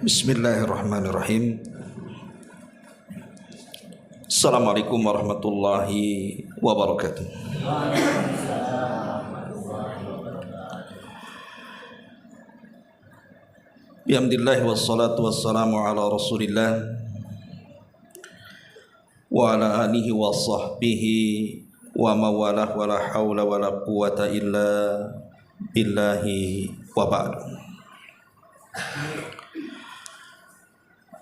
Bismillahirrahmanirrahim. Assalamualaikum warahmatullahi wabarakatuh. Bihamdillah wassalatu wassalamu ala rasulillah wa ala alihi wa sahbihi wa mawalah wa la hawla wa la quwata illa billahi wa ba'du.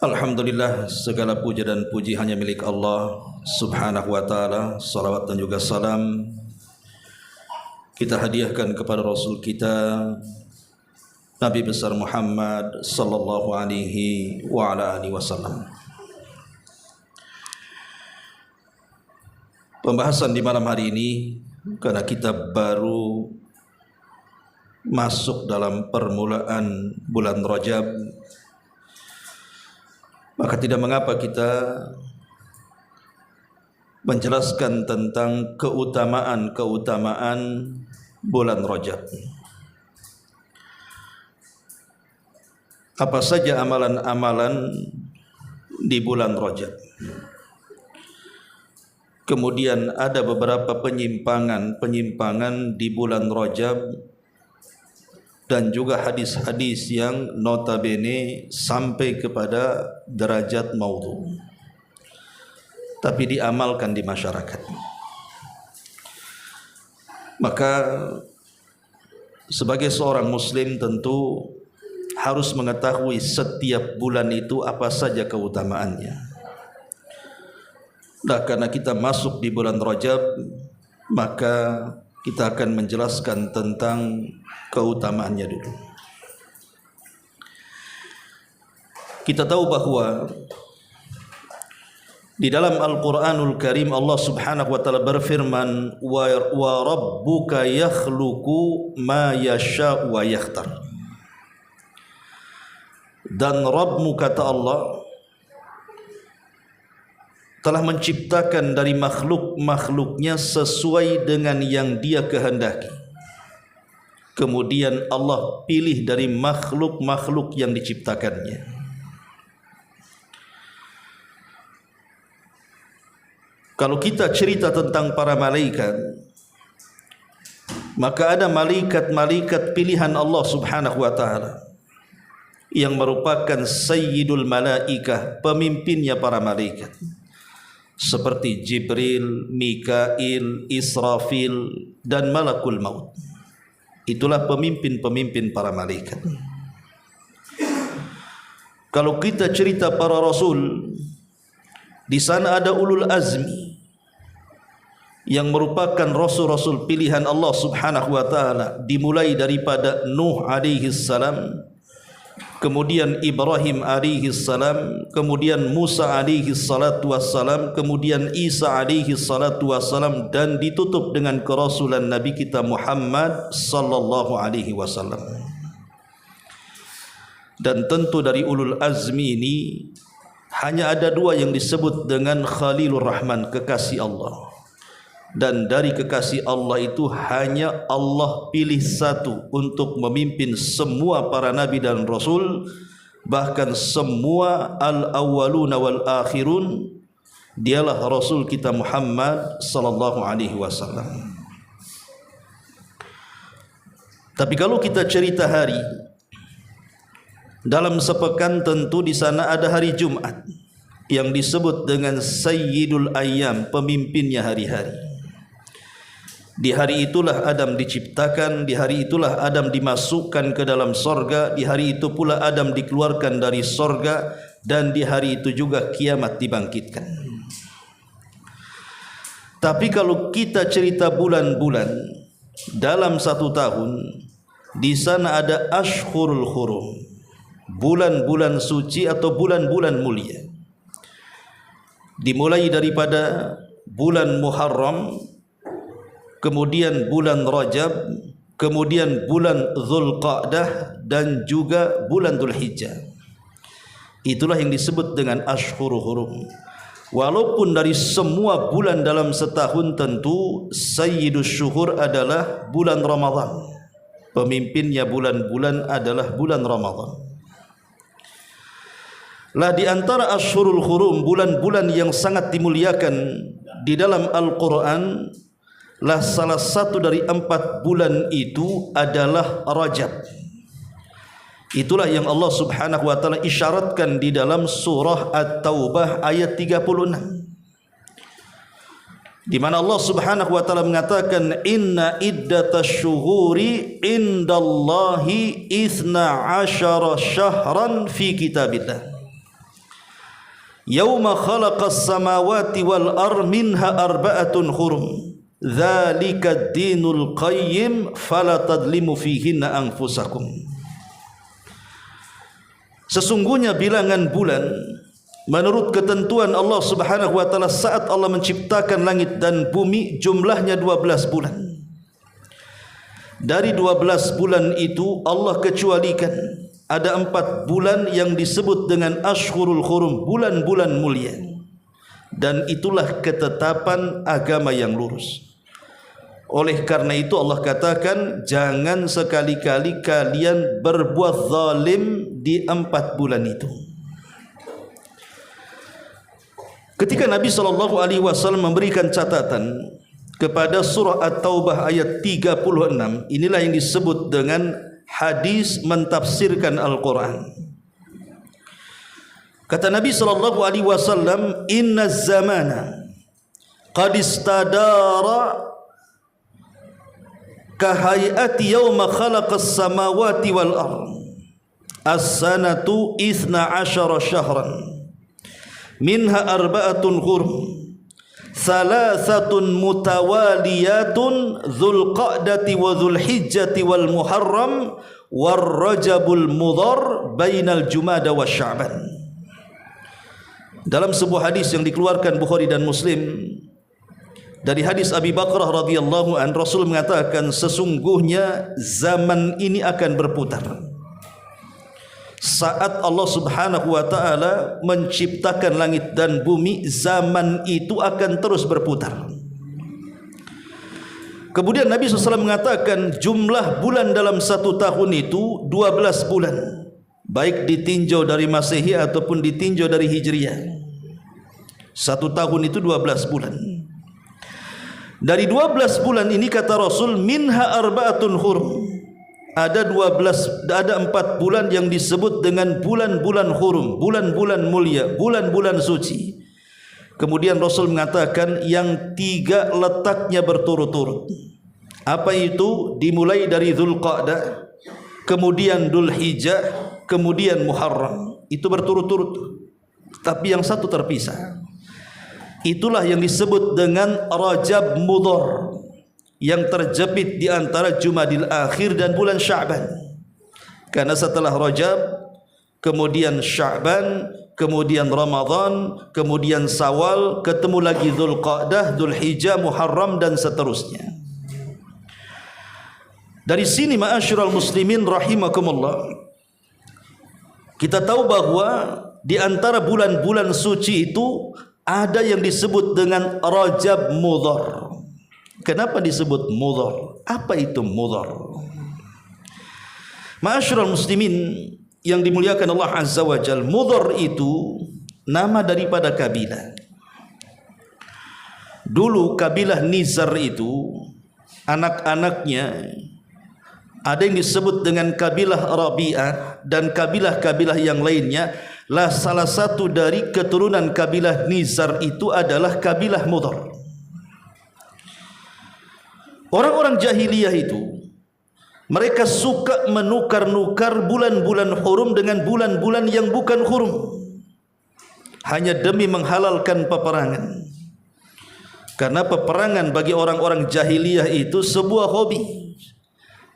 Alhamdulillah, segala puja dan puji hanya milik Allah subhanahu wa ta'ala. Salawat dan juga salam kita hadiahkan kepada Rasul kita Nabi besar Muhammad sallallahu alaihi wa ala alihi wasallam. Pembahasan di malam hari ini, karena kita baru masuk dalam permulaan bulan Rajab, maka tidak mengapa kita menjelaskan tentang keutamaan bulan Rajab. Apa saja amalan-amalan di bulan Rajab. Kemudian ada beberapa penyimpangan di bulan Rajab, dan juga hadis-hadis yang notabene sampai kepada derajat maudhu, tapi diamalkan di masyarakat. Maka sebagai seorang muslim tentu harus mengetahui setiap bulan itu apa saja keutamaannya. Nah, karena kita masuk di bulan Rajab, maka kita akan menjelaskan tentang keutamaannya dulu. Kita tahu bahwa di dalam Al-Quranul Karim Allah subhanahu wa ta'ala berfirman, wa rabbuka yakhluqu ma yasha' wa yakhtar. Dan Rabbmu, kata Allah, telah menciptakan dari makhluk-makhluknya sesuai dengan yang Dia kehendaki. Kemudian Allah pilih dari makhluk-makhluk yang diciptakannya. Kalau kita cerita tentang para malaikat, maka ada malaikat-malaikat pilihan Allah subhanahu wa ta'ala yang merupakan sayyidul malaikah, pemimpinnya para malaikat, seperti Jibril, Mikail, Israfil, dan Malakul Maut. Itulah pemimpin-pemimpin para malaikat. Kalau kita cerita para rasul, di sana ada ulul azmi yang merupakan rasul-rasul pilihan Allah subhanahu wa ta'ala, dimulai daripada Nuh alaihi salam, kemudian Ibrahim alaihi salam, kemudian Musa alaihi salatu wassalam, kemudian Isa alaihi salatu wassalam, dan ditutup dengan kerasulan Nabi kita Muhammad sallallahu alaihi wasallam. Dan tentu dari ulul azmi ini hanya ada dua yang disebut dengan Khalilur Rahman, kekasih Allah. Dan dari kekasih Allah itu hanya Allah pilih satu untuk memimpin semua para nabi dan rasul, bahkan semua al-awwaluna wal akhirun. Dialah Rasul kita Muhammad sallallahu alaihi wasallam. Tapi kalau kita cerita hari, dalam sepekan tentu di sana ada hari Jumat yang disebut dengan Sayyidul Ayyam, pemimpinnya hari-hari. Di hari itulah Adam diciptakan, di hari itulah Adam dimasukkan ke dalam sorga, di hari itu pula Adam dikeluarkan dari sorga, dan di hari itu juga kiamat dibangkitkan. Tapi kalau kita cerita bulan-bulan dalam satu tahun, di sana ada Ashhurul Hurum, bulan-bulan suci atau bulan-bulan mulia. Dimulai daripada bulan Muharram, kemudian bulan Rajab, kemudian bulan Dzulqa'dah, dan juga bulan Dzulhijjah. Itulah yang disebut dengan Ashhurul Hurum. Walaupun dari semua bulan dalam setahun tentu Sayyidus Syuhur adalah bulan Ramadan. Pemimpinnya bulan-bulan adalah bulan Ramadan. Lah di antara Ashhurul Hurum, bulan-bulan yang sangat dimuliakan di dalam Al-Quran, lah salah satu dari 4 bulan itu adalah Rajab. Itulah yang Allah Subhanahu wa taala isyaratkan di dalam surah At-Taubah ayat 36, di mana Allah Subhanahu wa taala mengatakan, inna iddatash syuhuri indallahi 12 syahran fi kitabillah yauma khalaqas samawati wal ardh minha arba'atun hurum dzalika dinul qayyim fala tadlimu fihinna anfusakum. Sesungguhnya bilangan bulan menurut ketentuan Allah Subhanahu wa taala saat Allah menciptakan langit dan bumi jumlahnya 12 bulan. Dari 12 bulan itu Allah kecualikan ada 4 bulan yang disebut dengan Ashhurul Hurum, bulan-bulan mulia. Dan itulah ketetapan agama yang lurus. Oleh karena itu Allah katakan, jangan sekali-kali kalian berbuat zalim di 4 bulan itu. Ketika Nabi SAW memberikan catatan kepada surah At-Taubah ayat 36, inilah yang disebut dengan hadis mentafsirkan Al-Quran. Kata Nabi SAW, inna zamana qad istadara kahayati yawma khalaqas samawati wal ardh as-sanatu 12 syahran minha arba'atun hurum salasatun mutawaliyatun dzulqa'dati wa dzulhijjati wal muharram war rajabul mudhar bainal jumada wa sya'ban. Dalam sebuah hadis yang dikeluarkan Bukhari dan Muslim dari hadis Abi Bakrah radhiyallahu an, Rasul mengatakan, sesungguhnya zaman ini akan berputar saat Allah Subhanahu wa taala menciptakan langit dan bumi. Zaman itu akan terus berputar. Kemudian Nabi SAW mengatakan jumlah bulan dalam 1 tahun itu 12 bulan, baik ditinjau dari Masehi ataupun ditinjau dari Hijriah. 1 tahun itu 12 bulan. Dari 12 bulan ini kata Rasul, minha arba'atun hurum, ada 4 bulan yang disebut dengan bulan-bulan hurum, bulan-bulan mulia, bulan-bulan suci. Kemudian Rasul mengatakan yang 3 letaknya berturut-turut. Apa itu? Dimulai dari Dzulqa'dah, kemudian Dzulhijjah, kemudian Muharram. Itu berturut-turut, tapi yang satu terpisah. Itulah yang disebut dengan Rajab Mudhar, yang terjepit di antara Jumadil Akhir dan bulan Sya'ban. Karena setelah Rajab, kemudian Sya'ban, kemudian Ramadan, kemudian Sawal, ketemu lagi Dzulqa'dah, Dzulhijjah, Muharram dan seterusnya. Dari sini ma'asyiral muslimin rahimakumullah, kita tahu bahwa di antara bulan-bulan suci itu ada yang disebut dengan Rajab Mudhar. Kenapa disebut mudhar? Apa itu mudhar? Ma'asyiral muslimin yang dimuliakan Allah Azza wa Jalla, mudhar itu nama daripada kabilah. Dulu kabilah Nizar itu anak-anaknya ada yang disebut dengan kabilah Rabi'ah dan kabilah-kabilah yang lainnya. Lah salah satu dari keturunan kabilah Nizar itu adalah kabilah Mudhar. Orang-orang jahiliyah itu mereka suka menukar-nukar bulan-bulan hurum dengan bulan-bulan yang bukan hurum, hanya demi menghalalkan peperangan. Karena peperangan bagi orang-orang jahiliyah itu sebuah hobi.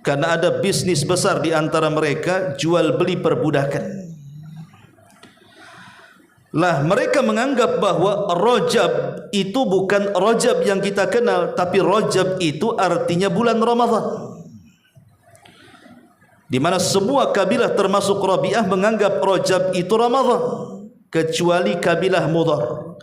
Karena ada bisnis besar di antara mereka, jual beli perbudakan. Lah mereka menganggap bahwa Rajab itu bukan Rajab yang kita kenal, tapi Rajab itu artinya bulan Ramadan. Di mana semua kabilah termasuk Rabi'ah menganggap Rajab itu Ramadan, kecuali kabilah Mudhar.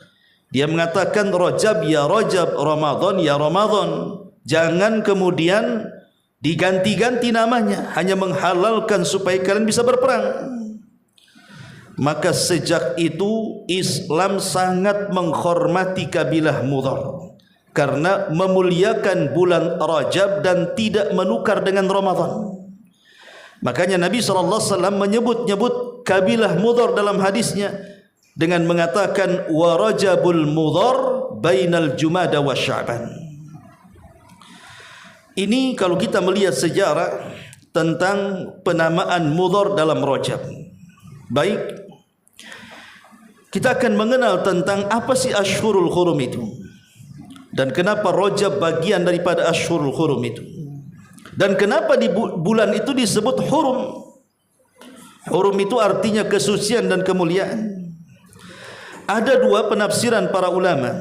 Dia mengatakan Rajab ya Rajab, Ramadan ya Ramadan. Jangan kemudian diganti-ganti namanya, hanya menghalalkan supaya kalian bisa berperang. Maka sejak itu Islam sangat menghormati kabilah Mudhar karena memuliakan bulan Rajab dan tidak menukar dengan Ramadan. Makanya Nabi SAW menyebut-nyebut kabilah Mudhar dalam hadisnya dengan mengatakan wa Rajabul Mudhar bainal Jumada wa Sya'ban. Ini kalau kita melihat sejarah tentang penamaan Mudhar dalam Rajab. Baik, kita akan mengenal tentang apa sih Ashhurul Hurum itu dan kenapa Rajab bagian daripada Ashhurul Hurum itu, dan kenapa di bulan itu disebut hurum. Hurum itu artinya kesucian dan kemuliaan. Ada dua penafsiran para ulama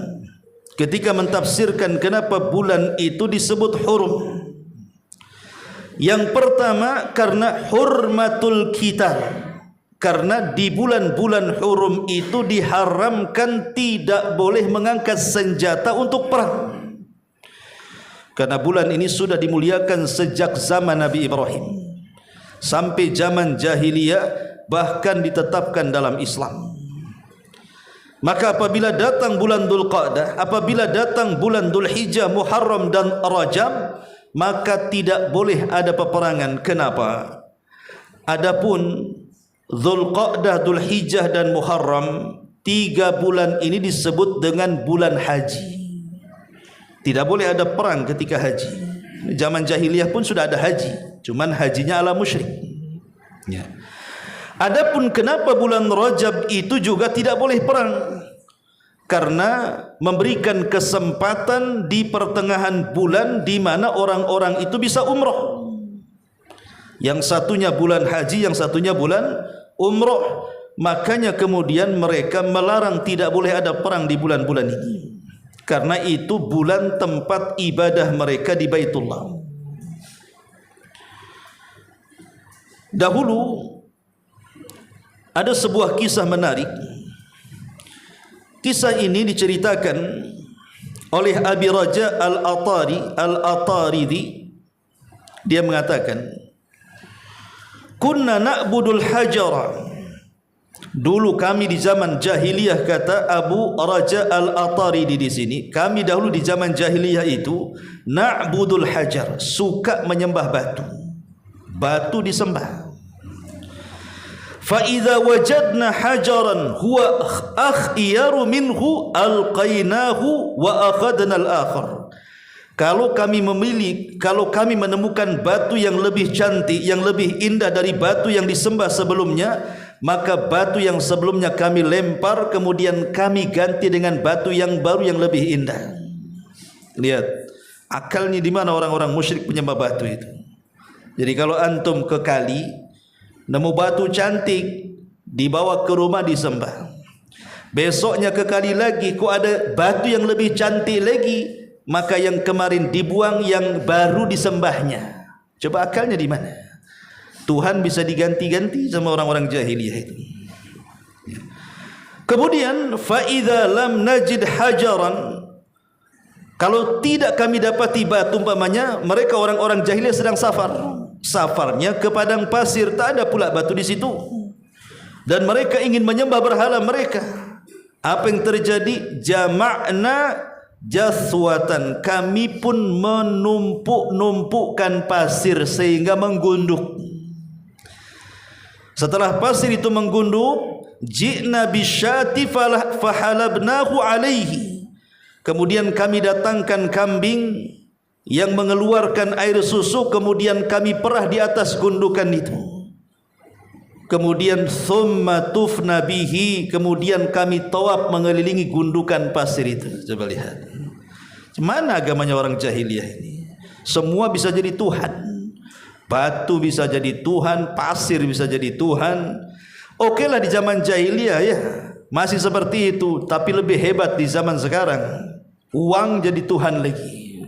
ketika mentafsirkan kenapa bulan itu disebut hurum. Yang pertama, karena hurmatul qital, karena di bulan-bulan hurum itu diharamkan tidak boleh mengangkat senjata untuk perang. Karena bulan ini sudah dimuliakan sejak zaman Nabi Ibrahim sampai zaman jahiliyah, bahkan ditetapkan dalam Islam. Maka apabila datang bulan Dzulqa'dah, apabila datang bulan Dzulhijjah, Muharram dan Rajab, maka tidak boleh ada peperangan. Kenapa? Adapun Dzulqa'dah, Dzulhijjah dan Muharram, 3 bulan ini disebut dengan bulan haji. Tidak boleh ada perang ketika haji. Zaman jahiliyah pun sudah ada haji, cuman hajinya ala musyrik. Ya. Adapun kenapa bulan Rajab itu juga tidak boleh perang? Karena memberikan kesempatan di pertengahan bulan di mana orang-orang itu bisa umroh. Yang satunya bulan haji, yang satunya bulan umroh. Makanya kemudian mereka melarang tidak boleh ada perang di bulan-bulan ini. Karena itu bulan tempat ibadah mereka di Baitullah. Dahulu ada sebuah kisah menarik. Kisah ini diceritakan oleh Abi Raja Al-Ataridi. Dia mengatakan, kunna na'budul hajara. Dulu kami di zaman jahiliyah, kata Abu Raja Al-Ataridi di sini, kami dahulu di zaman jahiliyah itu na'budul hajar, suka menyembah batu. Batu disembah. Fa idza wajadna hajaran huwa akhyaru minhu alqainahu wa akhadna al-akhar. Kalau kami menemukan batu yang lebih cantik, yang lebih indah dari batu yang disembah sebelumnya, maka batu yang sebelumnya kami lempar, kemudian kami ganti dengan batu yang baru yang lebih indah. Lihat akalnya di mana orang-orang musyrik penyembah batu itu. Jadi kalau antum ke kali nemu batu cantik, dibawa ke rumah disembah. Besoknya ke kali lagi, kok ada batu yang lebih cantik lagi, maka yang kemarin dibuang, yang baru disembahnya. Coba akalnya di mana? Tuhan bisa diganti-ganti sama orang-orang jahiliyah itu. Kemudian fa idza lam najid hajaran, kalau tidak kami dapati batu, umpamanya mereka orang-orang jahiliyah sedang safarnya ke padang pasir, tak ada pula batu di situ, dan mereka ingin menyembah berhala mereka. Apa yang terjadi? Jama'na jaswatan, kami pun menumpuk-numpukkan pasir sehingga menggunduk. Setelah pasir itu menggunduk, ji'na bisyati fahalabnahu alaihi, kemudian kami datangkan kambing yang mengeluarkan air susu, kemudian kami perah di atas gundukan itu. Kemudian thumma tufna bihi, kemudian kami tawaf mengelilingi gundukan pasir itu. Coba lihat, mana agamanya orang jahiliyah ini? Semua bisa jadi Tuhan. Batu bisa jadi Tuhan, pasir bisa jadi Tuhan. Oke lah di zaman jahiliyah ya, masih seperti itu. Tapi lebih hebat di zaman sekarang, uang jadi Tuhan lagi.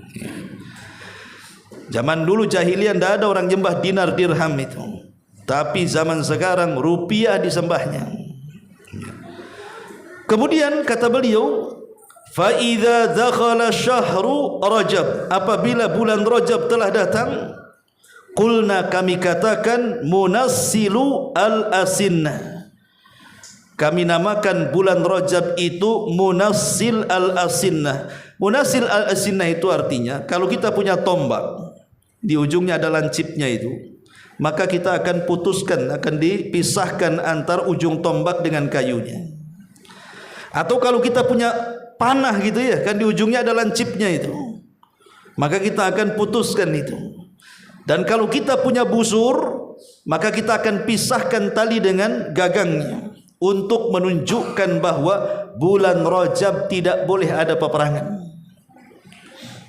Zaman dulu jahiliyah tidak ada orang nyembah dinar dirham itu, tapi zaman sekarang rupiah disembahnya. Kemudian kata beliau, fa idza dakhala syahru Rajab, apabila bulan Rajab telah datang, qulna, kami katakan, munassilu al-asinna, Kami namakan bulan Rajab itu Munassil al-Asinnah. Munassil al-Asinnah itu artinya kalau kita punya tombak, di ujungnya ada lancipnya itu, maka kita akan putuskan, akan dipisahkan antar ujung tombak dengan kayunya. Atau kalau kita punya panah gitu ya, kan di ujungnya ada lancipnya itu, maka kita akan putuskan itu. Dan kalau kita punya busur, maka kita akan pisahkan tali dengan gagangnya untuk menunjukkan bahwa bulan Rajab tidak boleh ada peperangan.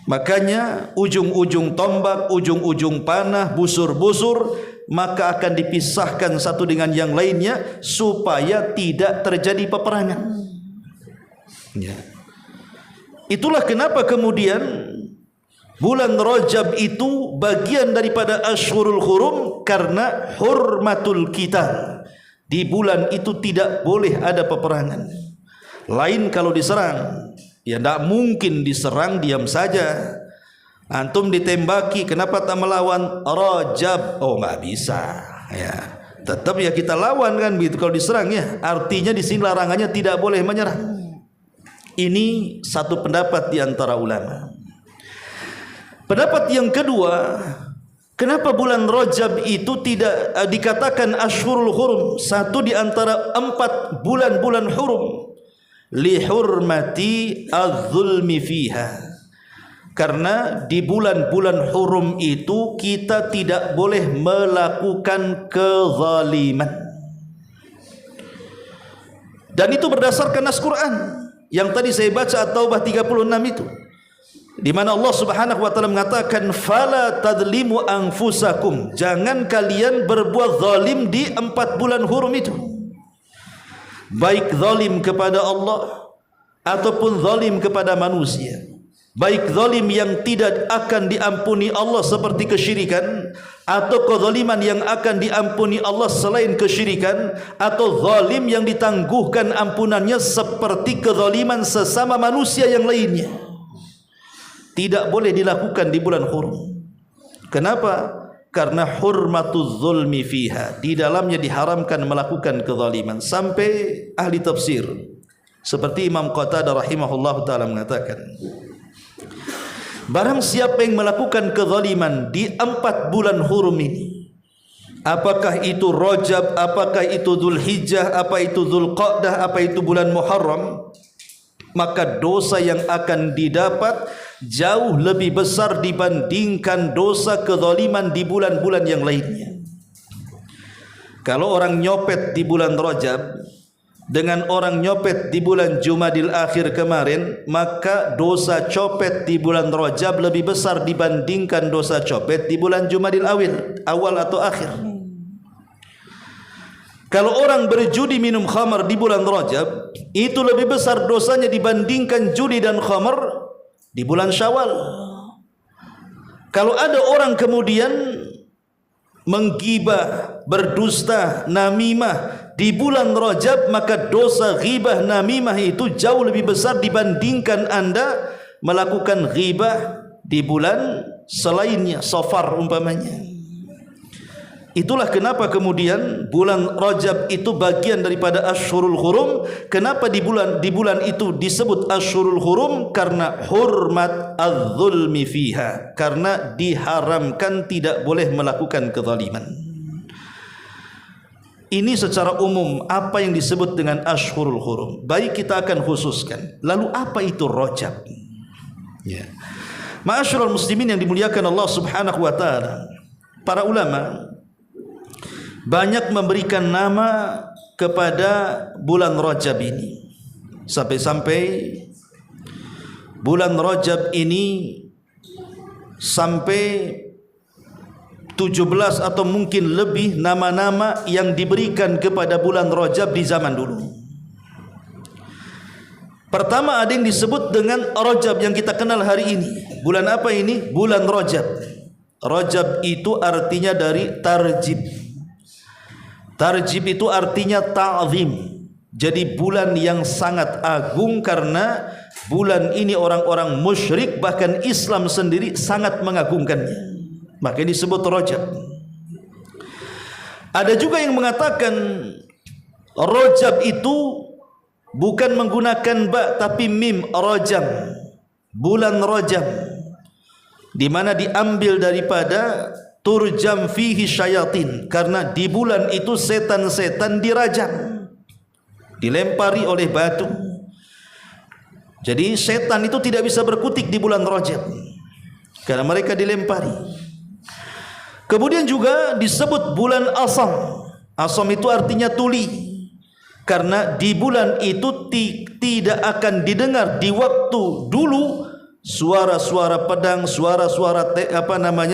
Makanya ujung-ujung tombak, ujung-ujung panah, busur-busur maka akan dipisahkan satu dengan yang lainnya supaya tidak terjadi peperangan. Ya. Itulah kenapa kemudian bulan Rajab itu bagian daripada Ashhurul Hurum, karena hurmatul qital. Di bulan itu tidak boleh ada peperangan. Lain kalau diserang, ya tidak mungkin diserang diam saja. Antum ditembaki, kenapa tak melawan? Rajab, oh nggak bisa. Ya, tetap ya kita lawan kan begitu kalau diserang ya. Artinya di sini larangannya tidak boleh menyerang. Ini satu pendapat di antara ulama. Pendapat yang kedua, kenapa bulan Rajab itu tidak dikatakan Ashhurul Hurum, satu di antara 4 bulan-bulan hurum, li hurmati adz-zulmi fiha. Karena di bulan-bulan hurum itu kita tidak boleh melakukan kezaliman. Dan itu berdasarkan nas Quran yang tadi saya baca, At-Taubah 36 itu, di mana Allah Subhanahu wa taala mengatakan fala tadlimu anfusakum, jangan kalian berbuat zalim di 4 bulan hurum itu, baik zalim kepada Allah ataupun zalim kepada manusia, baik zalim yang tidak akan diampuni Allah seperti kesyirikan, atau kezaliman yang akan diampuni Allah selain kesyirikan, atau zalim yang ditangguhkan ampunannya seperti kezaliman sesama manusia yang lainnya. Tidak boleh dilakukan di bulan hurum. Kenapa? Karena hurmatuz zulmi fiha, di dalamnya diharamkan melakukan kezaliman. Sampai ahli tafsir seperti Imam Qatadah rahimahullah ta'ala mengatakan, barang siapa yang melakukan kezaliman di 4 bulan hurum ini, apakah itu Rajab, apakah itu Dzulhijjah, apa itu Dzulqa'dah, apa itu bulan Muharram, maka dosa yang akan didapat jauh lebih besar dibandingkan dosa kezaliman di bulan-bulan yang lainnya. Kalau orang nyopet di bulan Rajab dengan orang nyopet di bulan Jumadil Akhir kemarin, maka dosa copet di bulan Rajab lebih besar dibandingkan dosa copet di bulan Jumadil awal atau akhir. Kalau orang berjudi minum khamar di bulan Rajab, itu lebih besar dosanya dibandingkan judi dan khamar di bulan Syawal. Kalau ada orang kemudian menggibah, berdusta, namimah di bulan Rajab, maka dosa ghibah namimah itu jauh lebih besar dibandingkan Anda melakukan ghibah di bulan selainnya, Safar umpamanya. Itulah kenapa kemudian bulan Rajab itu bagian daripada Ashhurul Hurum. Kenapa di bulan itu disebut Ashhurul Hurum? Karena hurmat adz-zulmi fiha, karena diharamkan tidak boleh melakukan kezaliman. Ini secara umum apa yang disebut dengan Ashhurul Hurum. Baik, kita akan khususkan. Lalu apa itu Rajab? Ya. Ma'asyiral muslimin yang dimuliakan Allah Subhanahu wa taala, para ulama banyak memberikan nama kepada bulan Rajab ini. Sampai-sampai bulan Rajab ini sampai 17 atau mungkin lebih nama-nama yang diberikan kepada bulan Rajab di zaman dulu. Pertama ada yang disebut dengan Rajab yang kita kenal hari ini. Bulan apa ini? Bulan Rajab. Rajab itu artinya dari tarjib. Tarjib itu artinya ta'zim. Jadi bulan yang sangat agung, karena bulan ini orang-orang musyrik bahkan Islam sendiri sangat mengagungkannya. Maka disebut Rajab. Ada juga yang mengatakan Rajab itu bukan menggunakan ba tapi mim, rajam, bulan Rajab, di mana diambil daripada turjam fihi syayatin, karena di bulan itu setan-setan dirajam, dilempari oleh batu. Jadi setan itu tidak bisa berkutik di bulan Rajab karena mereka dilempari. Kemudian juga disebut bulan Asam. Asam itu artinya tuli, karena di bulan itu tidak akan didengar di waktu dulu suara-suara pedang, suara-suara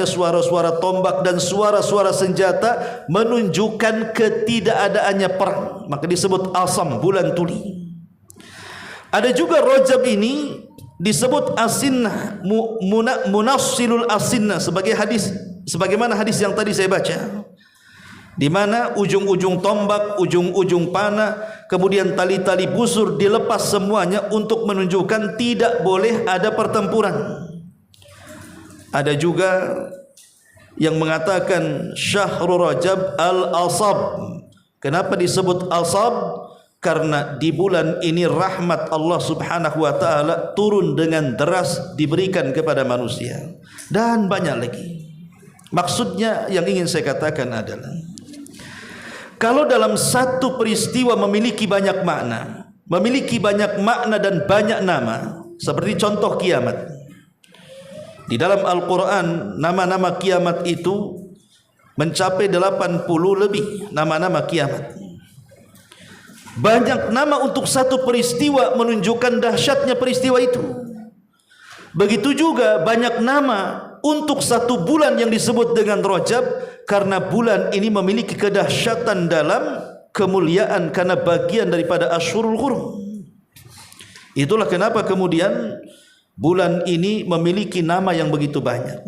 suara-suara tombak dan suara-suara senjata menunjukkan ketidakadaannya perang. Maka disebut Asam, bulan tuli. Ada juga Rajab ini disebut Asinnah, munassilul asinnah, sebagaimana hadis yang tadi saya baca, di mana ujung-ujung tombak, ujung-ujung panah, kemudian tali-tali busur dilepas semuanya untuk menunjukkan tidak boleh ada pertempuran. Ada juga yang mengatakan Syahrul Rajab al-Asab. Kenapa disebut Asab? Karena di bulan ini rahmat Allah subhanahu wa ta'ala turun dengan deras, diberikan kepada manusia. Dan banyak lagi. Maksudnya yang ingin saya katakan adalah, kalau dalam satu peristiwa memiliki banyak makna dan banyak nama, seperti contoh kiamat. Di dalam Al-Quran nama-nama kiamat itu mencapai 80 lebih nama-nama kiamat. Banyak nama untuk satu peristiwa menunjukkan dahsyatnya peristiwa itu. Begitu juga banyak nama untuk satu bulan yang disebut dengan Rajab, karena bulan ini memiliki kedahsyatan dalam kemuliaan karena bagian daripada Asyhurul Hurum. Itulah kenapa kemudian bulan ini memiliki nama yang begitu banyak.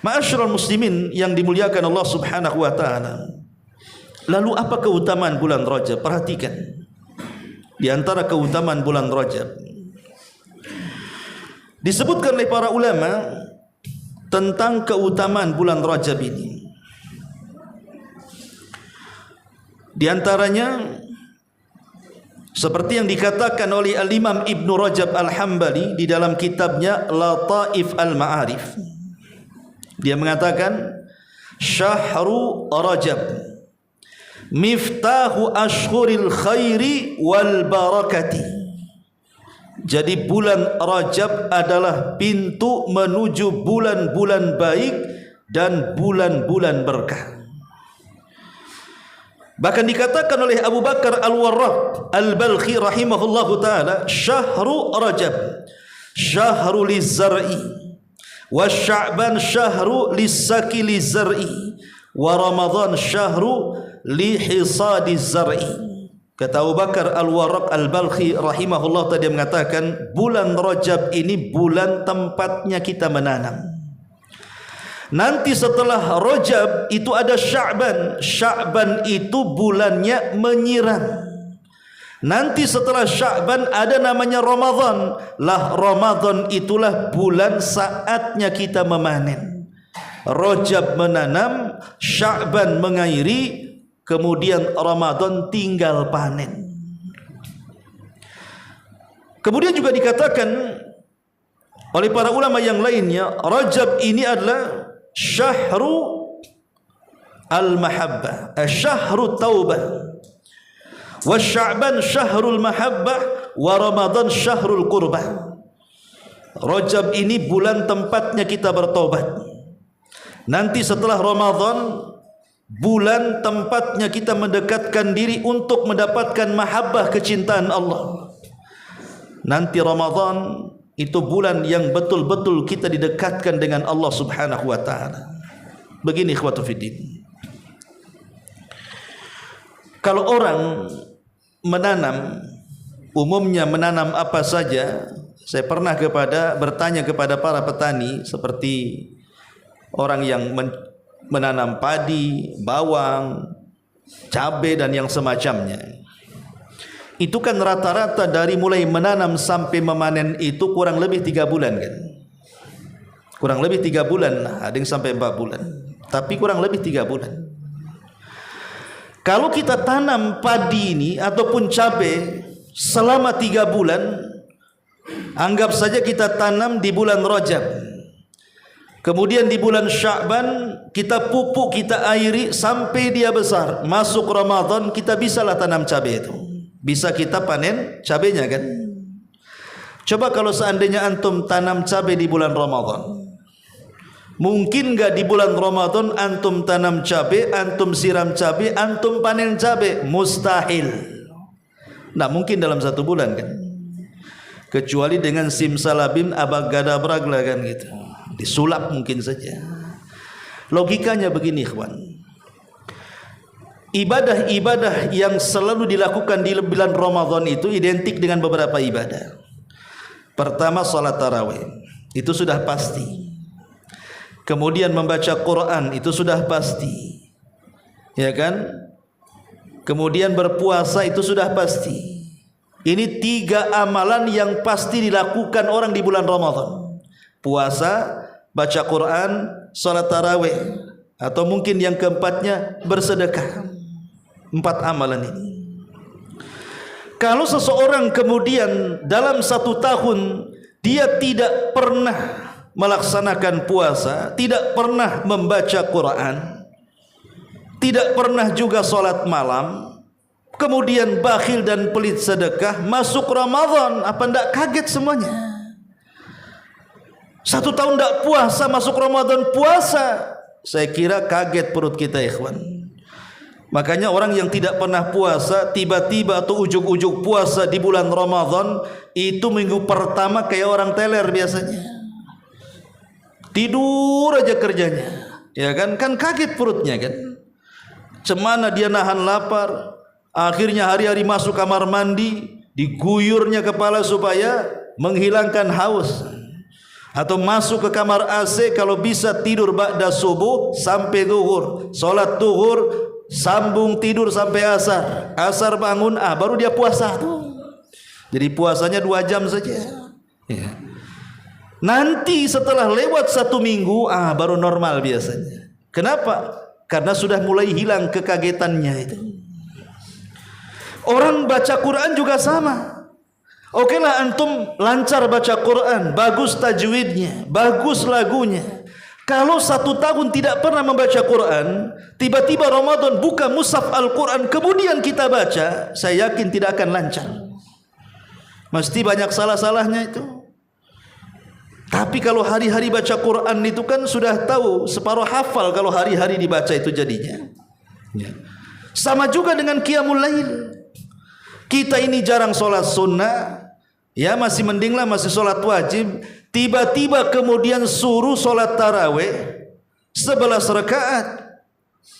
Ma'asyiral muslimin yang dimuliakan Allah subhanahu wa ta'ala, lalu apa keutamaan bulan Rajab? Perhatikan, di antara keutamaan bulan Rajab disebutkan oleh para ulama tentang keutamaan bulan Rajab ini. Di antaranya seperti yang dikatakan oleh Al-Imam Ibn Rajab Al-Hambali di dalam kitabnya Lataif Al-Ma'arif. Dia mengatakan Syahru Rajab miftahu ashhuril khairi wal barakati. Jadi bulan Rajab adalah pintu menuju bulan-bulan baik dan bulan-bulan berkah. Bahkan dikatakan oleh Abu Bakar Al-Warraq Al-Balkhi rahimahullahu ta'ala, Syahru Rajab syahru lizzar'i wa Sya'ban syahru lissaki lizzar'i wa Ramadan syahru lihisadi zar'i. Kata Abu Bakar Al-Warraq Al-Balkhi rahimahullah tadi mengatakan, bulan Rajab ini bulan tempatnya kita menanam. Nanti setelah Rajab itu ada Sya'ban. Sya'ban itu bulannya menyiram. Nanti setelah Sya'ban ada namanya Ramadan. Lah Ramadan itulah bulan saatnya kita memanen. Rajab menanam, Sya'ban mengairi, kemudian Ramadan tinggal panen. Kemudian juga dikatakan oleh para ulama yang lainnya, Rajab ini adalah syahru al-mahabbah, syahru taubah, wa Sya'ban syahrul mahabbah, wa Ramadan syahrul qurbah. Rajab ini bulan tempatnya kita bertobat. Nanti setelah Ramadan, bulan tempatnya kita mendekatkan diri untuk mendapatkan mahabbah, kecintaan Allah. Nanti Ramadan itu bulan yang betul-betul kita didekatkan dengan Allah subhanahu wa ta'ala. Begini ikhwatu fiddin, kalau orang menanam, umumnya menanam apa saja. Saya pernah bertanya kepada para petani, seperti orang yang menanam padi, bawang, cabai dan yang semacamnya. Itu kan rata-rata dari mulai menanam sampai memanen itu kurang lebih 3 bulan kan. Kurang lebih 3 bulan, ada yang sampai 4 bulan. Tapi kurang lebih 3 bulan. Kalau kita tanam padi ini ataupun cabai selama 3 bulan, anggap saja kita tanam di bulan Rajab, kemudian di bulan Sya'ban kita pupuk, kita airi sampai dia besar, masuk Ramadan kita bisalah tanam cabai itu, bisa kita panen cabainya kan. Coba kalau seandainya antum tanam cabai di bulan Ramadan, mungkin gak di bulan Ramadan antum tanam cabai, antum siram cabai, antum panen cabai? Mustahil. Nah mungkin dalam 1 bulan kan, kecuali dengan simsalabim abagadabra kan gitu, disulap mungkin saja. Logikanya begini ikhwan, ibadah-ibadah yang selalu dilakukan di bulan Ramadan itu identik dengan beberapa ibadah. Pertama salat tarawih, itu sudah pasti. Kemudian membaca Quran, itu sudah pasti, ya kan? Kemudian berpuasa, itu sudah pasti. Ini 3 amalan yang pasti dilakukan orang di bulan Ramadan: puasa, baca Quran, salat tarawih, atau mungkin yang keempatnya bersedekah. 4 amalan ini. Kalau seseorang kemudian dalam 1 tahun dia tidak pernah melaksanakan puasa, tidak pernah membaca Quran, tidak pernah juga salat malam, kemudian bakhil dan pelit sedekah, masuk Ramadan, apa ndak kaget semuanya? 1 tahun ndak puasa, masuk Ramadan puasa, saya kira kaget perut kita ikhwan. Makanya orang yang tidak pernah puasa tiba-tiba atau ujug-ujug puasa di bulan Ramadan, itu minggu pertama kayak orang teler biasanya, tidur aja kerjanya, ya kan? Kan kaget perutnya kan, cemana dia nahan lapar. Akhirnya hari-hari masuk kamar mandi, diguyurnya kepala supaya menghilangkan haus, atau masuk ke kamar AC kalau bisa tidur ba'da subuh sampai zuhur, salat zuhur sambung tidur sampai asar, asar bangun, baru dia puasa tuh. Jadi puasanya 2 jam saja ya. Nanti setelah lewat 1 minggu, baru normal biasanya. Kenapa? Karena sudah mulai hilang kekagetannya itu. Orang baca Quran juga sama. Oke lah antum lancar baca Quran, bagus tajwidnya, bagus lagunya. Kalau 1 tahun tidak pernah membaca Quran, tiba-tiba Ramadan buka mushaf Al-Quran, kemudian kita baca, saya yakin tidak akan lancar. Mesti banyak salah-salahnya itu. Tapi kalau hari-hari baca Quran itu kan sudah tahu, separuh hafal kalau hari-hari dibaca itu jadinya. Sama juga dengan Qiyamul Lail. Kita ini jarang sholat sunnah, ya masih mending lah masih sholat wajib. Tiba-tiba kemudian suruh sholat tarawih 11 rakaat.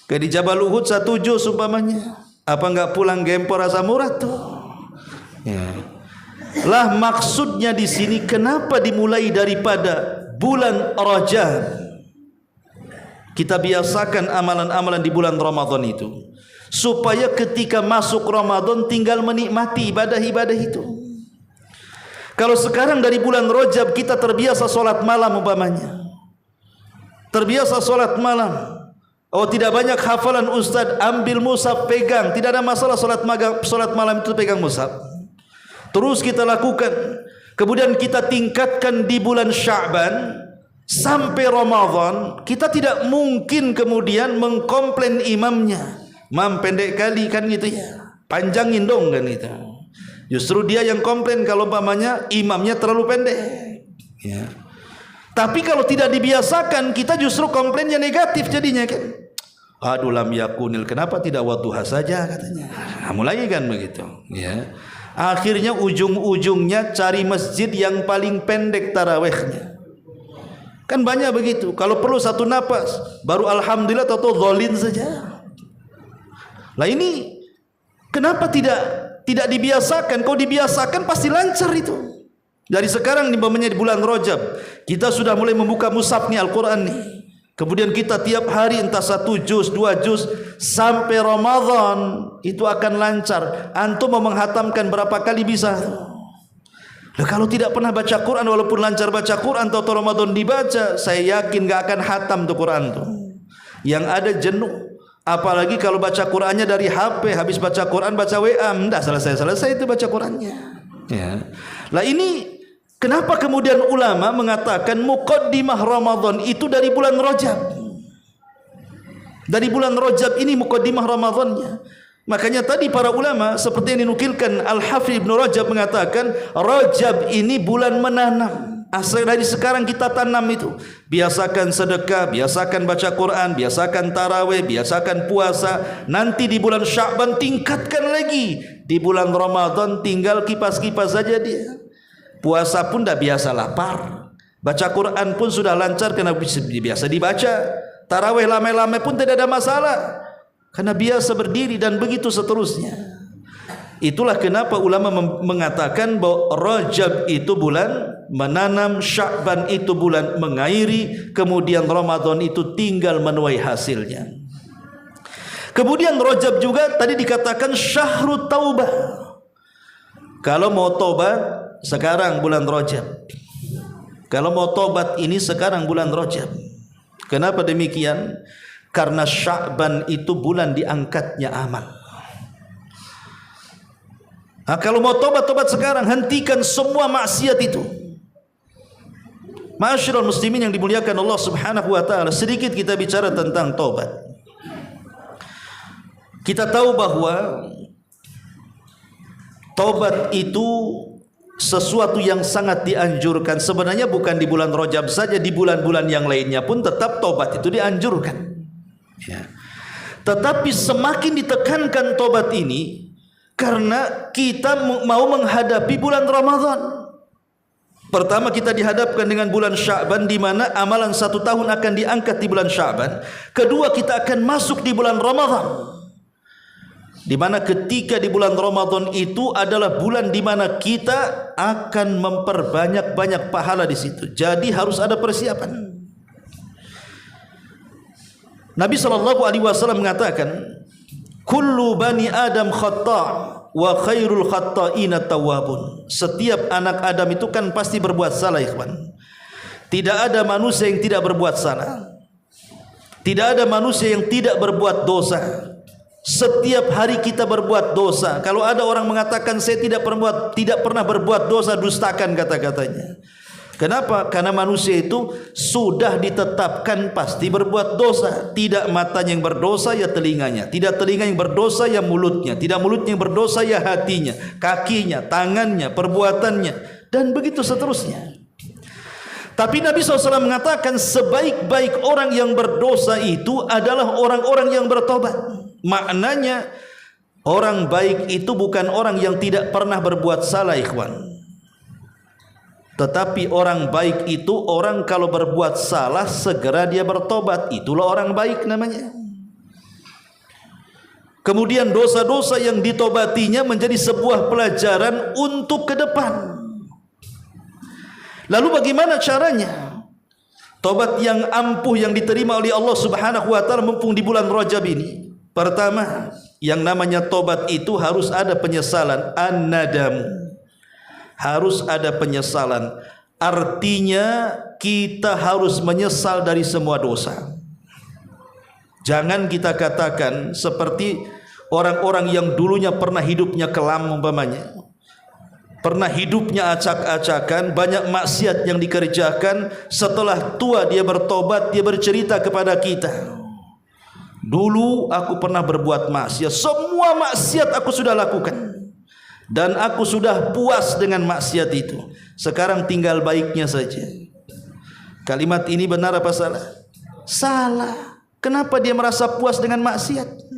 Kayak di Jabal Uhud 1 juz umpamanya. Apa enggak pulang gempor rasa murah tuh? Ya. Lah maksudnya di sini kenapa dimulai daripada bulan Rajab? Kita biasakan amalan-amalan di bulan Ramadan itu, supaya ketika masuk Ramadan tinggal menikmati ibadah-ibadah itu. Kalau sekarang dari bulan Rajab kita terbiasa solat malam umpamanya, terbiasa solat malam, tidak banyak hafalan ustaz, ambil mushaf pegang, tidak ada masalah solat malam itu pegang mushaf, terus kita lakukan. Kemudian kita tingkatkan di bulan Sya'ban sampai Ramadan. Kita tidak mungkin kemudian mengkomplain imamnya, mam pendek kali kan gitu ya, panjangin dong kan gitu. Justru dia yang komplain kalau umpamanya imamnya terlalu pendek ya. Tapi kalau tidak dibiasakan, kita justru komplainnya negatif jadinya kan. Aduh lam yakunil, kenapa tidak wadduha saja katanya. Mulai kan begitu ya. Akhirnya ujung-ujungnya cari masjid yang paling pendek tarawihnya. Kan banyak begitu. Kalau perlu 1 napas baru alhamdulillah atau zolin saja. Lah ini kenapa tidak dibiasakan? Kalau dibiasakan pasti lancar itu. Dari sekarang di bulan Rajab kita sudah mulai membuka mushaf nih Al-Quran nih. Kemudian kita tiap hari entah 1 juz, 2 juz sampai Ramadan itu akan lancar. Antum mau menghatamkan berapa kali bisa? Nah, kalau tidak pernah baca Quran, walaupun lancar baca Quran atau Ramadan dibaca, saya yakin gak akan hatam tuh Quran tuh. Yang ada jenuh, Apalagi kalau baca Qur'annya dari HP, habis baca Qur'an baca WA, dah selesai itu baca Qur'annya. Ya. Lah ini kenapa kemudian ulama mengatakan muqaddimah Ramadan itu dari bulan Rajab? Dari bulan Rajab ini muqaddimah Ramadannya. Makanya tadi para ulama seperti yang dinukilkan Al-Hafidz Ibnu Rajab mengatakan Rajab ini bulan menanam. Asal dari sekarang kita tanam itu. Biasakan sedekah, biasakan baca Quran, biasakan tarawih, biasakan puasa. Nanti di bulan Sya'ban tingkatkan lagi. Di bulan Ramadan tinggal kipas-kipas saja dia. Puasa pun dah biasa lapar. Baca Quran pun sudah lancar karena biasa dibaca. Tarawih lama-lama pun tidak ada masalah. Karena biasa berdiri dan begitu seterusnya. Itulah kenapa ulama mengatakan bahwa Rajab itu bulan menanam, Sya'ban itu bulan mengairi, kemudian Ramadan itu tinggal menuai hasilnya. Kemudian Rajab juga tadi dikatakan syahrut taubah. Kalau mau tobat sekarang bulan Rajab. Kalau mau tobat ini sekarang bulan Rajab. Kenapa demikian? Karena Sya'ban itu bulan diangkatnya amal. Nah, kalau mau tobat sekarang, hentikan semua maksiat itu. Ma'asyiral muslimin yang dimuliakan Allah Subhanahu wa taala, sedikit kita bicara tentang tobat. Kita tahu bahwa tobat itu sesuatu yang sangat dianjurkan. Sebenarnya bukan di bulan Rajab saja, di bulan-bulan yang lainnya pun tetap tobat itu dianjurkan. Ya. Tetapi semakin ditekankan tobat ini karena kita mau menghadapi bulan Ramadan. Pertama kita dihadapkan dengan bulan Sya'ban di mana amalan 1 tahun akan diangkat di bulan Sya'ban. Kedua kita akan masuk di bulan Ramadan. Di mana ketika di bulan Ramadan itu adalah bulan di mana kita akan memperbanyak pahala di situ. Jadi harus ada persiapan. Nabi SAW mengatakan, kullu bani Adam khata' wa khairul khata'ina tawwabun. Setiap anak Adam itu kan pasti berbuat salah, ikhwan. Tidak ada manusia yang tidak berbuat salah. Tidak ada manusia yang tidak berbuat dosa. Setiap hari kita berbuat dosa. Kalau ada orang mengatakan saya tidak pernah berbuat dosa, dustakan kata-katanya. Kenapa? Karena manusia itu sudah ditetapkan pasti berbuat dosa. Tidak matanya yang berdosa ya telinganya, tidak telinga yang berdosa ya mulutnya, tidak mulutnya yang berdosa ya hatinya, kakinya, tangannya, perbuatannya, dan begitu seterusnya. Tapi Nabi SAW mengatakan sebaik-baik orang yang berdosa itu adalah orang-orang yang bertobat. Maknanya orang baik itu bukan orang yang tidak pernah berbuat salah, ikhwan. Tetapi orang baik itu orang kalau berbuat salah segera dia bertobat. Itulah orang baik namanya. Kemudian dosa-dosa yang ditobatinya menjadi sebuah pelajaran untuk ke depan. Lalu bagaimana caranya? Tobat yang ampuh yang diterima oleh Allah Subhanahu wa taala mumpung di bulan Rajab ini. Pertama, yang namanya tobat itu harus ada penyesalan, an-nadam. Harus ada penyesalan. Artinya kita harus menyesal dari semua dosa. Jangan kita katakan seperti orang-orang yang dulunya pernah hidupnya kelam umpamanya. Pernah hidupnya acak-acakan, banyak maksiat yang dikerjakan. Setelah tua dia bertobat, dia bercerita kepada kita, dulu aku pernah berbuat maksiat, semua maksiat aku sudah lakukan dan aku sudah puas dengan maksiat itu. Sekarang tinggal baiknya saja. Kalimat ini benar apa salah? Salah. Kenapa dia merasa puas dengan maksiat?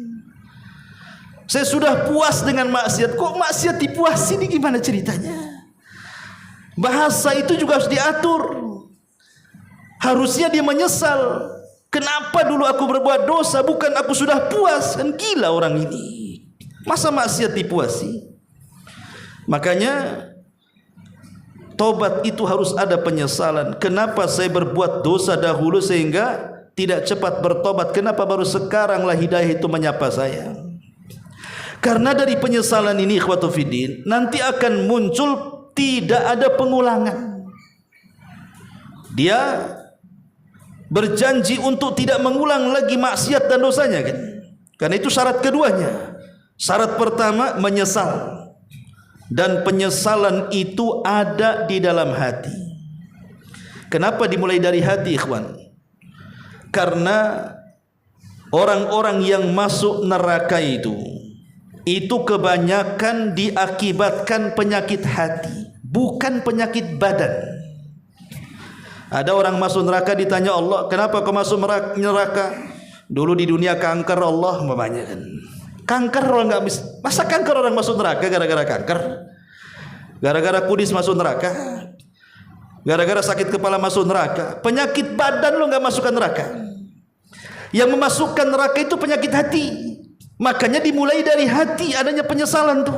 Saya sudah puas dengan maksiat. Kok maksiat dipuasi? Ini gimana ceritanya? Bahasa itu juga harus diatur. Harusnya dia menyesal. Kenapa dulu aku berbuat dosa? Bukan aku sudah puas. Kan gila orang ini. Masa maksiat dipuasi? Makanya tobat itu harus ada penyesalan. Kenapa saya berbuat dosa dahulu sehingga tidak cepat bertobat? Kenapa baru sekaranglah hidayah itu menyapa saya? Karena dari penyesalan ini, ikhwatu fiddin, nanti akan muncul tidak ada pengulangan. Dia berjanji untuk tidak mengulang lagi maksiat dan dosanya kan. Karena itu syarat keduanya. Syarat pertama menyesal, dan penyesalan itu ada di dalam hati. Kenapa dimulai dari hati, ikhwan? Karena orang-orang yang masuk neraka itu kebanyakan diakibatkan penyakit hati, bukan penyakit badan. Ada orang masuk neraka ditanya Allah, kenapa kau masuk neraka? Dulu di dunia kanker, Allah memangnya kan. Kanker orang nggak bisa. Masa kanker orang masuk neraka gara-gara kanker? Gara-gara kudis masuk neraka? Gara-gara sakit kepala masuk neraka? Penyakit badan lo nggak masukkan neraka. Yang memasukkan neraka itu penyakit hati. Makanya dimulai dari hati adanya penyesalan tuh.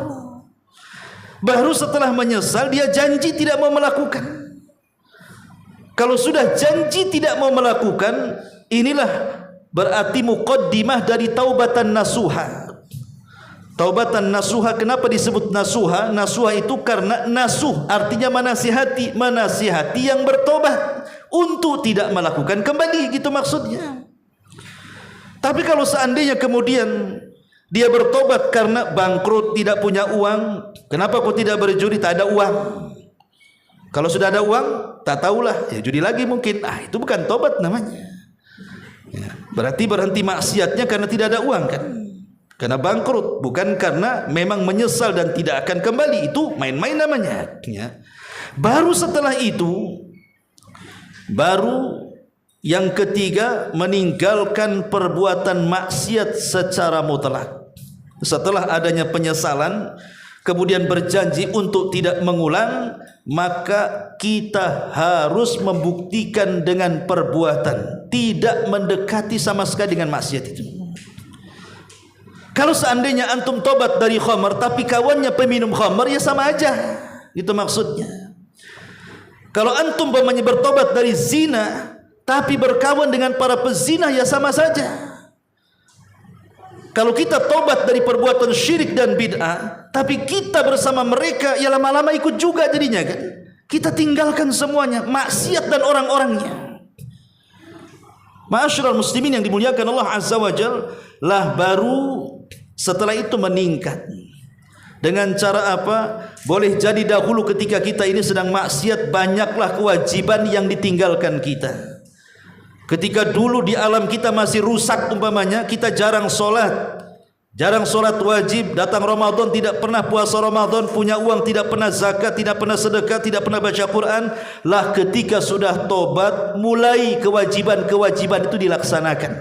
Baru setelah menyesal dia janji tidak mau melakukan. Kalau sudah janji tidak mau melakukan, inilah berarti muqaddimah dari taubatan nasuha. Taubatan nasuha, kenapa disebut nasuha? Nasuha itu karena nasuh artinya menasihati, menasihati yang bertobat untuk tidak melakukan kembali, gitu maksudnya. Tapi kalau seandainya kemudian dia bertobat karena bangkrut, tidak punya uang, kenapa kau tidak berjudi? Tak ada uang. Kalau sudah ada uang, tak tahulah, ya judi lagi mungkin. Itu bukan tobat namanya. Ya, berarti berhenti maksiatnya karena tidak ada uang kan? Karena bangkrut, bukan karena memang menyesal dan tidak akan kembali. Itu main-main namanya. Ya. Baru setelah itu, baru yang ketiga, meninggalkan perbuatan maksiat secara mutlak. Setelah adanya penyesalan, kemudian berjanji untuk tidak mengulang, maka kita harus membuktikan dengan perbuatan, tidak mendekati sama sekali dengan maksiat itu. Kalau seandainya antum tobat dari khamar tapi kawannya peminum khamar, ya sama aja, itu maksudnya. Kalau antum bertobat dari zina tapi berkawan dengan para pezina, ya sama saja. Kalau kita tobat dari perbuatan syirik dan bid'ah tapi kita bersama mereka, ya lama-lama ikut juga jadinya kan. Kita tinggalkan semuanya, maksiat dan orang-orangnya. Ma'asyiral muslimin yang dimuliakan Allah Azza wa Jalla, lah baru setelah itu meningkat. Dengan cara apa? Boleh jadi dahulu ketika kita ini sedang maksiat, banyaklah kewajiban yang ditinggalkan kita. Ketika dulu di alam kita masih rusak umpamanya, kita jarang sholat wajib, datang Ramadan tidak pernah puasa Ramadan, punya uang tidak pernah zakat, tidak pernah sedekah, tidak pernah baca Quran. Lah ketika sudah tobat, mulai kewajiban-kewajiban itu dilaksanakan.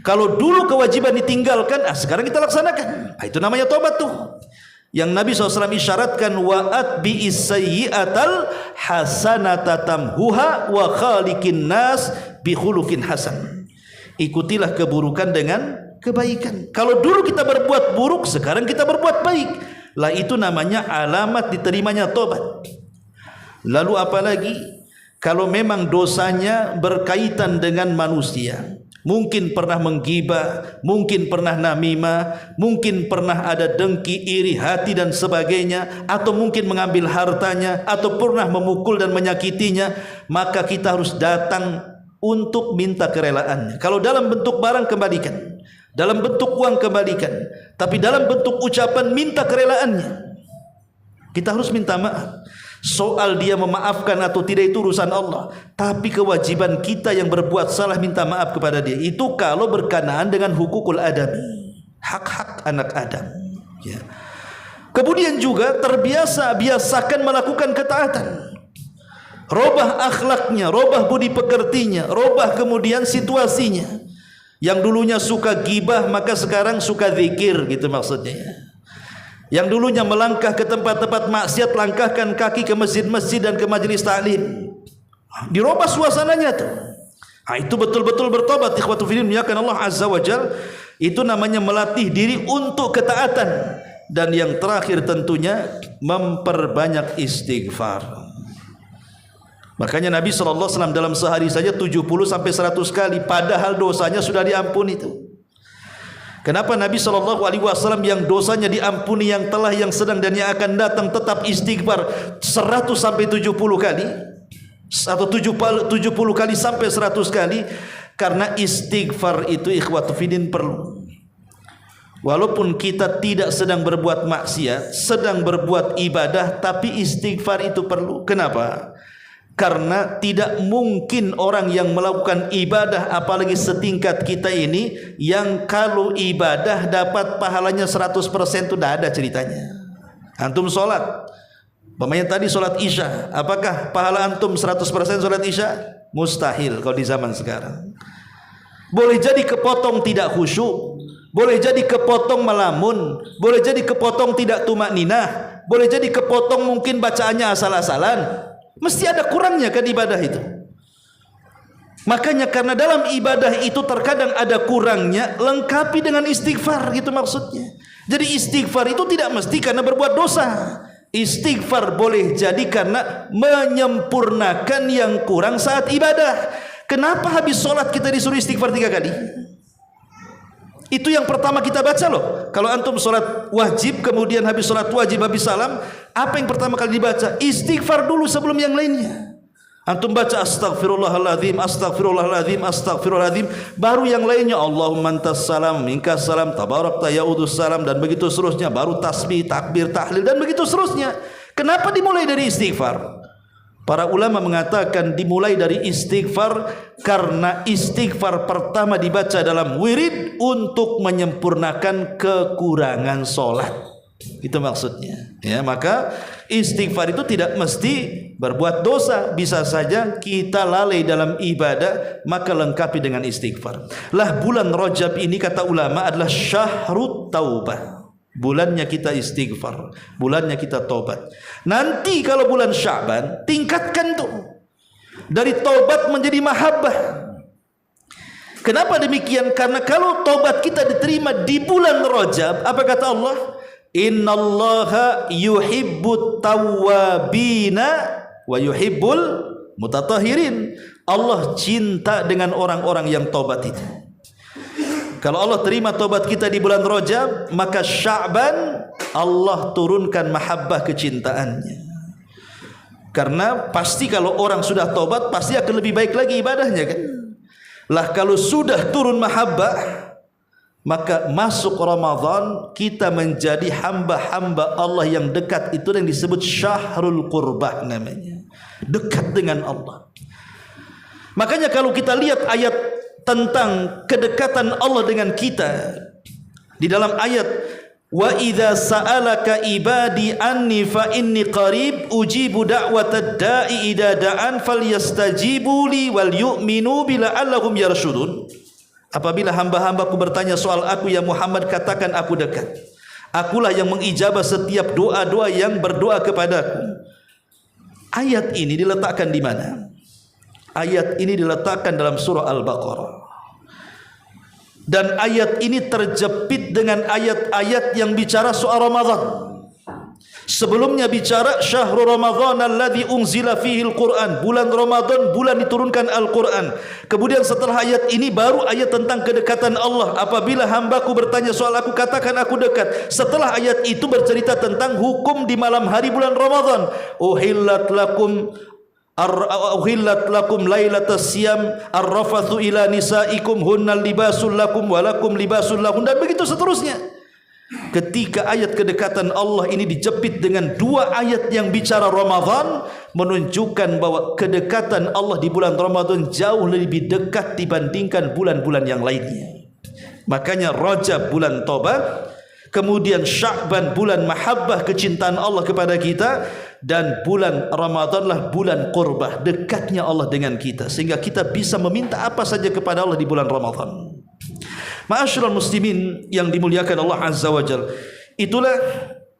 Kalau dulu kewajiban ditinggalkan, sekarang kita laksanakan. Itu namanya tobat tuh. Yang Nabi SAW isyaratkan, wa'at bi'is sayyi'atal hasanata tamhuha wa khaliqin nas bi khuluqin hasan. Ikutilah keburukan dengan kebaikan. Kalau dulu kita berbuat buruk, sekarang kita berbuat baik. Lah itu namanya alamat diterimanya tobat. Lalu apalagi kalau memang dosanya berkaitan dengan manusia, mungkin pernah menggibah, mungkin pernah namimah, mungkin pernah ada dengki, iri hati dan sebagainya, atau mungkin mengambil hartanya, atau pernah memukul dan menyakitinya, maka kita harus datang untuk minta kerelaannya. Kalau dalam bentuk barang, kembalikan. Dalam bentuk uang, kembalikan. Tapi dalam bentuk ucapan, minta kerelaannya. Kita harus minta maaf. Soal dia memaafkan atau tidak itu urusan Allah, tapi kewajiban kita yang berbuat salah minta maaf kepada dia. Itu kalau berkenaan dengan hukukul adami, hak-hak anak Adam, ya. Kemudian juga biasakan melakukan ketaatan. Robah akhlaknya, robah budi pekertinya, robah kemudian situasinya. Yang dulunya suka gibah, maka sekarang suka zikir, gitu maksudnya. Yang dulunya melangkah ke tempat-tempat maksiat, langkahkan kaki ke masjid-masjid dan ke majelis taklim. Dirubah suasananya tuh. Itu betul-betul bertobat. Ikhwatu fillah muliakan Allah Azza wa Jalla. Itu namanya melatih diri untuk ketaatan. Dan yang terakhir tentunya memperbanyak istighfar. Makanya Nabi SAW dalam sehari saja 70 sampai 100 kali, padahal dosanya sudah diampuni itu. Kenapa Nabi SAW yang dosanya diampuni, yang telah, yang sedang dan yang akan datang tetap istighfar 100 sampai 70 kali atau 70 kali sampai 100 kali? Karena istighfar itu ikhwatu fiddin perlu. Walaupun kita tidak sedang berbuat maksiat, sedang berbuat ibadah, tapi istighfar itu perlu. Kenapa? Karena tidak mungkin orang yang melakukan ibadah, apalagi setingkat kita ini, yang kalau ibadah dapat pahalanya 100%, itu tidak ada ceritanya. Antum sholat, umpamanya tadi sholat isya, apakah pahala antum 100% sholat isya? Mustahil kalau di zaman sekarang. Boleh jadi kepotong tidak khusyuk, boleh jadi kepotong melamun, boleh jadi kepotong tidak tumakninah, boleh jadi kepotong mungkin bacaannya asal-asalan. Mesti ada kurangnya kan ibadah itu. Makanya karena dalam ibadah itu terkadang ada kurangnya, lengkapi dengan istighfar, gitu maksudnya. Jadi istighfar itu tidak mesti karena berbuat dosa. Istighfar boleh jadi karena menyempurnakan yang kurang saat ibadah. Kenapa habis sholat kita disuruh istighfar 3 kali? Itu yang pertama kita baca loh. Kalau antum sholat wajib, kemudian habis sholat wajib, habis salam, apa yang pertama kali dibaca? Istighfar dulu sebelum yang lainnya. Antum baca astagfirullahaladzim, astagfirullahaladzim, astagfirullahaladzim, baru yang lainnya Allahumma antas salam, minkas salam, tabarakta ya'udus salam, dan begitu seterusnya. Baru tasbih, takbir, tahlil, dan begitu seterusnya. Kenapa dimulai dari istighfar? Para ulama mengatakan dimulai dari istighfar karena istighfar pertama dibaca dalam wirid untuk menyempurnakan kekurangan solat. Itu maksudnya. Ya, maka istighfar itu tidak mesti berbuat dosa, bisa saja kita lalai dalam ibadah, maka lengkapi dengan istighfar. Lah bulan Rajab ini kata ulama adalah syahrut taubah. Bulannya kita istighfar, bulannya kita tobat. Nanti kalau bulan Sya'ban, tingkatkan tuh dari tobat menjadi mahabbah. Kenapa demikian? Karena kalau tobat kita diterima di bulan Rajab, apa kata Allah? Innallaha yuhibbut tawwabina wa yuhibbul mutatahhirin. Allah cinta dengan orang-orang yang tobat itu. Kalau Allah terima tobat kita di bulan Rajab, maka Sya'ban Allah turunkan mahabbah kecintaannya. Karena pasti kalau orang sudah tobat, pasti akan lebih baik lagi ibadahnya kan. Lah kalau sudah turun mahabbah, maka masuk Ramadan kita menjadi hamba-hamba Allah yang dekat. Itu yang disebut syahrul qurbah namanya. Dekat dengan Allah. Makanya kalau kita lihat ayat tentang kedekatan Allah dengan kita di dalam ayat wa idza sa'alaka ibadi anni fa inni qarib ujibu da'watad da'i idza da'an falyastajibu li wal yu'minu bila'allahum yarshudun. Apabila hamba-hambaku bertanya soal aku ya Muhammad, katakan aku dekat. Akulah yang mengijabah setiap doa-doa yang berdoa kepadaku. Ayat ini diletakkan di mana? Ayat ini diletakkan dalam surah Al-Baqarah. Dan ayat ini terjepit dengan ayat-ayat yang bicara soal Ramadan. Sebelumnya bicara syahrul Ramadan alladzi unzila fihi al-Quran, bulan Ramadan, bulan diturunkan Al-Quran. Kemudian setelah ayat ini baru ayat tentang kedekatan Allah. Apabila hambaku bertanya soal aku, katakan aku dekat. Setelah ayat itu bercerita tentang hukum di malam hari bulan Ramadan. Uhillat lakum lailatas siyam arrafathu ila nisaikum hunnal libasul lakum walakum libasul lahun, dan begitu seterusnya. Ketika ayat kedekatan Allah ini dijepit dengan 2 ayat yang bicara Ramadan, menunjukkan bahwa kedekatan Allah di bulan Ramadan jauh lebih dekat dibandingkan bulan-bulan yang lainnya. Makanya Rajab bulan tobat, kemudian Sya'ban bulan mahabbah kecintaan Allah kepada kita, dan bulan Ramadanlah bulan qurbah, dekatnya Allah dengan kita, sehingga kita bisa meminta apa saja kepada Allah di bulan Ramadan. Ma'asyiral muslimin yang dimuliakan Allah Azza wa Jalla, itulah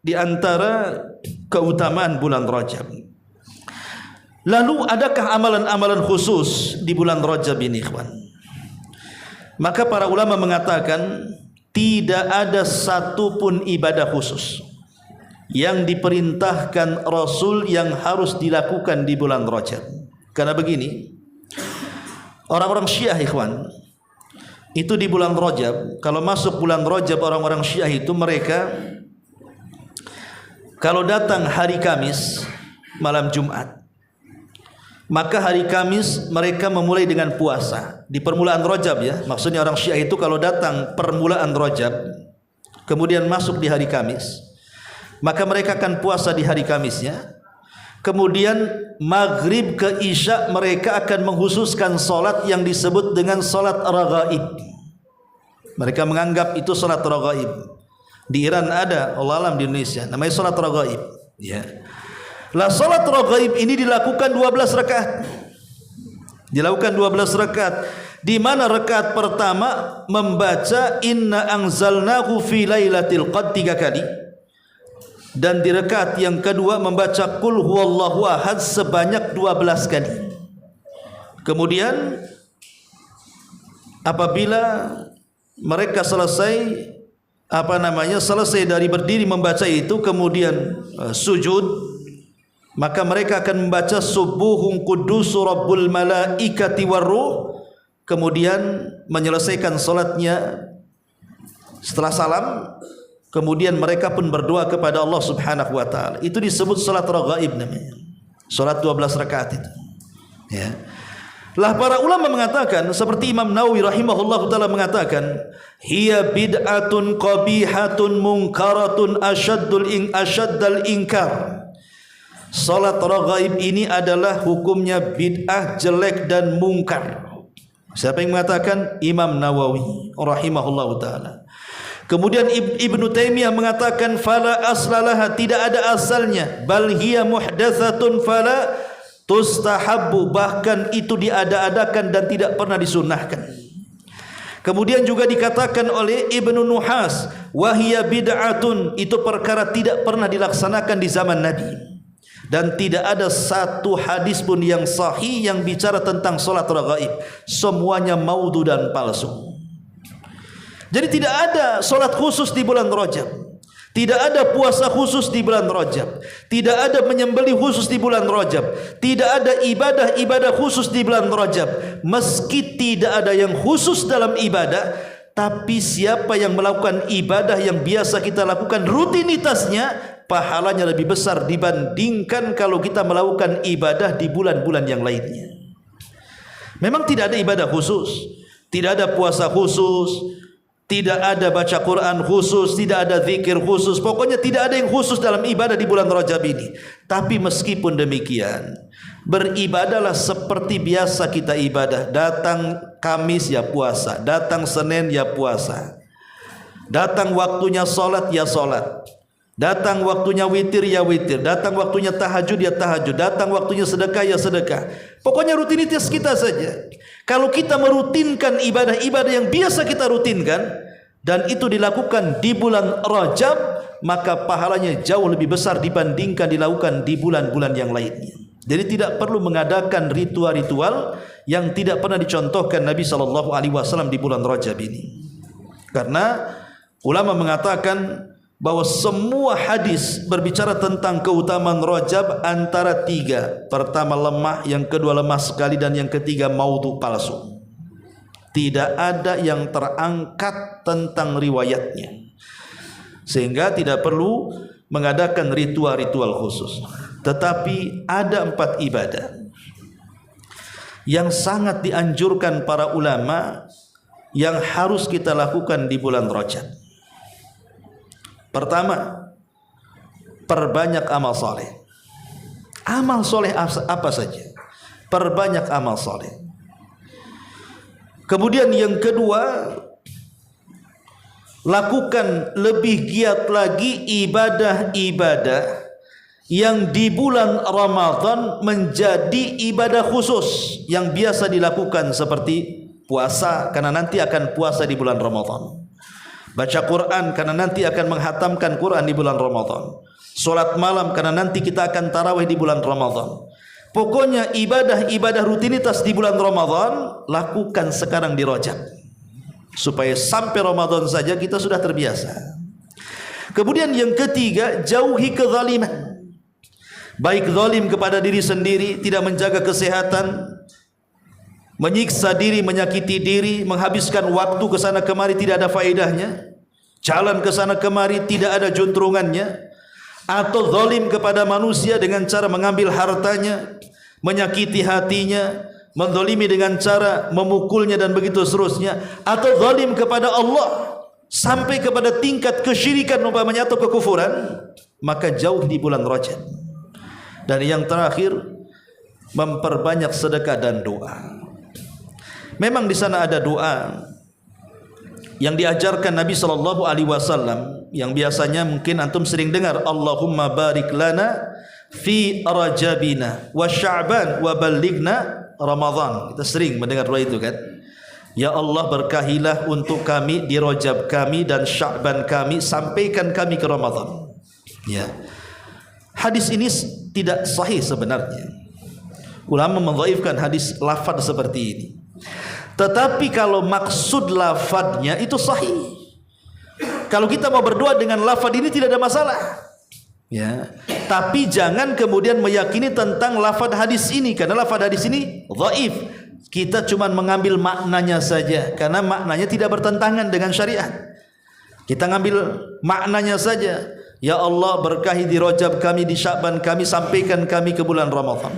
di antara keutamaan bulan Rajab. Lalu adakah amalan-amalan khusus di bulan Rajab ini, ikhwan? Maka para ulama mengatakan tidak ada satupun ibadah khusus yang diperintahkan Rasul yang harus dilakukan di bulan Rajab. Karena begini, orang-orang Syiah, ikhwan, itu di bulan Rajab, kalau masuk bulan Rajab, orang-orang Syiah itu mereka kalau datang hari Kamis malam Jumat, maka hari Kamis mereka memulai dengan puasa di permulaan Rajab ya. Maksudnya orang Syiah itu kalau datang permulaan Rajab, kemudian masuk di hari Kamis, maka mereka akan puasa di hari Kamisnya. Kemudian maghrib ke isya mereka akan menghususkan solat yang disebut dengan solat raghaib. Mereka menganggap itu solat raghaib. Di Iran ada, Allah alam di Indonesia, namanya solat raghaib. Ya. Lah solat raghaib ini dilakukan 12 rakaat. Dilakukan 12 rakaat. Di mana rakaat pertama membaca inna anzalnahu fi lailatul qadr 3 kali. Dan di rakaat yang kedua membaca qul huwallahu ahad sebanyak 12 kali. Kemudian apabila mereka selesai selesai dari berdiri membaca itu, kemudian sujud, maka mereka akan membaca subuhun quddusur rabbul malaikati warruh, kemudian menyelesaikan salatnya. Setelah salam, kemudian mereka pun berdoa kepada Allah Subhanahu wa taala. Itu disebut salat raghaib namanya. Salat 12 rakaat itu. Ya. Lah para ulama mengatakan seperti Imam Nawawi rahimahullahu taala mengatakan, hiya bid'atun qabihatun munkaratun asyaddal inkar. Salat raghaib ini adalah hukumnya bid'ah, jelek dan mungkar. Siapa yang mengatakan? Imam Nawawi rahimahullahu taala. Kemudian Ibnu Taimiyah mengatakan fala aslalaha, tidak ada asalnya, bal hiya muhdatsatun fala tustahabbu, bahkan itu diada-adakan dan tidak pernah disunnahkan. Kemudian juga dikatakan oleh Ibnu Nuhas, wa hiya bid'atun, itu perkara tidak pernah dilaksanakan di zaman Nabi. Dan tidak ada satu hadis pun yang sahih yang bicara tentang salat raghaib. Semuanya maudhu dan palsu. Jadi tidak ada solat khusus di bulan Rajab, tidak ada puasa khusus di bulan Rajab, tidak ada menyembelih khusus di bulan Rajab, tidak ada ibadah-ibadah khusus di bulan Rajab. Meski tidak ada yang khusus dalam ibadah, tapi siapa yang melakukan ibadah yang biasa kita lakukan rutinitasnya, pahalanya lebih besar dibandingkan kalau kita melakukan ibadah di bulan-bulan yang lainnya. Memang tidak ada ibadah khusus, tidak ada puasa khusus, tidak ada baca Quran khusus, tidak ada zikir khusus, pokoknya tidak ada yang khusus dalam ibadah di bulan Rajab ini. Tapi meskipun demikian, beribadahlah seperti biasa kita ibadah. Datang Kamis ya puasa, datang Senin ya puasa, datang waktunya solat ya solat, datang waktunya witir ya witir, datang waktunya tahajud ya tahajud, datang waktunya sedekah ya sedekah. Pokoknya rutinitas kita saja. Kalau kita merutinkan ibadah-ibadah yang biasa kita rutinkan, dan itu dilakukan di bulan Rajab, maka pahalanya jauh lebih besar dibandingkan dilakukan di bulan-bulan yang lainnya. Jadi tidak perlu mengadakan ritual-ritual yang tidak pernah dicontohkan Nabi SAW di bulan Rajab ini. Karena ulama mengatakan bahwa semua hadis berbicara tentang keutamaan Rajab antara 3. Pertama lemah, yang kedua lemah sekali, dan yang ketiga maudhu, palsu. Tidak ada yang terangkat tentang riwayatnya, sehingga tidak perlu mengadakan ritual-ritual khusus. Tetapi ada 4 ibadah yang sangat dianjurkan para ulama yang harus kita lakukan di bulan Rajab. Pertama, perbanyak amal soleh. Amal soleh apa saja? Perbanyak amal soleh. Kemudian yang kedua, lakukan lebih giat lagi ibadah-ibadah yang di bulan Ramadan menjadi ibadah khusus yang biasa dilakukan, seperti puasa karena nanti akan puasa di bulan Ramadan, baca Quran karena nanti akan menghatamkan Quran di bulan Ramadan, solat malam karena nanti kita akan tarawih di bulan Ramadan. Pokoknya ibadah-ibadah rutinitas di bulan Ramadan lakukan sekarang di Rajab, supaya sampai Ramadan saja kita sudah terbiasa. Kemudian yang ketiga, jauhi kezaliman, baik zalim kepada diri sendiri, tidak menjaga kesehatan, menyiksa diri, menyakiti diri, menghabiskan waktu ke sana kemari tidak ada faedahnya, jalan ke sana kemari tidak ada juntrungannya, atau zalim kepada manusia dengan cara mengambil hartanya, menyakiti hatinya, menzalimi dengan cara memukulnya dan begitu seterusnya, atau zalim kepada Allah sampai kepada tingkat kesyirikan umpamanya atau kekufuran, maka jauh di bulan Rajab. Dan yang terakhir, memperbanyak sedekah dan doa. Memang di sana ada doa yang diajarkan Nabi sallallahu alaihi wasallam yang biasanya mungkin antum sering dengar, Allahumma barik lana fi rajabina wa sya'ban wa ballighna Ramadan. Kita sering mendengar doa itu kan? Ya Allah, berkahilah untuk kami di Rajab kami dan Sya'ban kami, sampaikan kami ke Ramadan. Ya. Hadis ini tidak sahih sebenarnya. Ulama mendhaifkan hadis lafaz seperti ini. Tetapi kalau maksud lafadznya itu sahih. Kalau kita mau berdoa dengan lafaz ini tidak ada masalah. Ya. Tapi jangan kemudian meyakini tentang lafaz hadis ini, karena lafaz hadis ini dhaif. Kita cuma mengambil maknanya saja, karena maknanya tidak bertentangan dengan syariat. Kita ngambil maknanya saja. Ya Allah, berkahi di Rajab kami, di Sya'ban kami, sampaikan kami ke bulan Ramadan.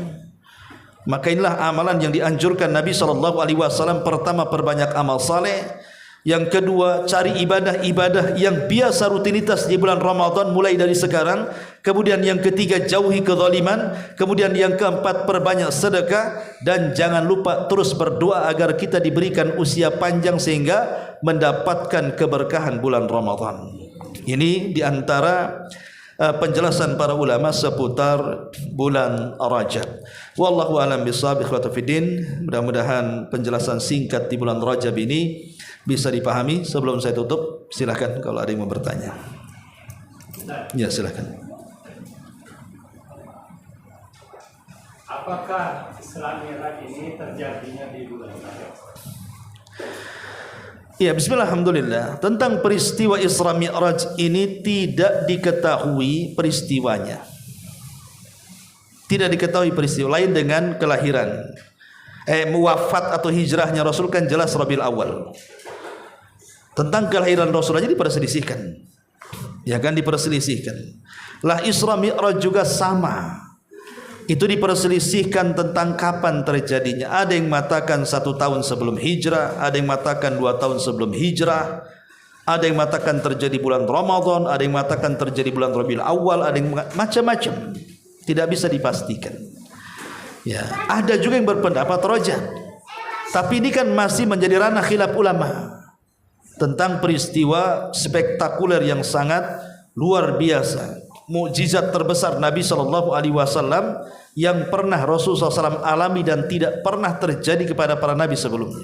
Maka inilah amalan yang dianjurkan Nabi SAW. Pertama, perbanyak amal saleh. Yang kedua, cari ibadah-ibadah yang biasa rutinitas di bulan Ramadan mulai dari sekarang. Kemudian yang ketiga, jauhi kezaliman. Kemudian yang keempat, perbanyak sedekah. Dan jangan lupa terus berdoa agar kita diberikan usia panjang sehingga mendapatkan keberkahan bulan Ramadan. Ini diantara penjelasan para ulama seputar bulan Rajab. Wallahu a'lam bishawab. Ikhwata fiddin, mudah-mudahan penjelasan singkat di bulan Rajab ini bisa dipahami. Sebelum saya tutup, silakan kalau ada yang mau bertanya. Ya, silakan. Apakah Isra Mi'raj ini terjadinya di bulan Rajab? Ya, bismillah, alhamdulillah. Tentang peristiwa Isra Mi'raj ini tidak diketahui peristiwanya. Tidak diketahui peristiwa lain dengan kelahiran. Wafat atau hijrahnya Rasul kan jelas Rabiul Awal. Tentang kelahiran Rasul aja diperselisihkan. Ya kan, diperselisihkan. Lah Isra Mi'raj juga sama. Itu diperselisihkan tentang kapan terjadinya. Ada yang mengatakan 1 tahun sebelum hijrah, ada yang mengatakan 2 tahun sebelum hijrah, ada yang mengatakan terjadi bulan Ramadan, ada yang mengatakan terjadi bulan Rabiul Awal, ada yang macam-macam. Tidak bisa dipastikan. Ya, ada juga yang berpendapat Rajab. Tapi ini kan masih menjadi ranah khilaf ulama tentang peristiwa spektakuler yang sangat luar biasa. Mukjizat terbesar Nabi SAW yang pernah Rasulullah SAW alami dan tidak pernah terjadi kepada para nabi sebelumnya.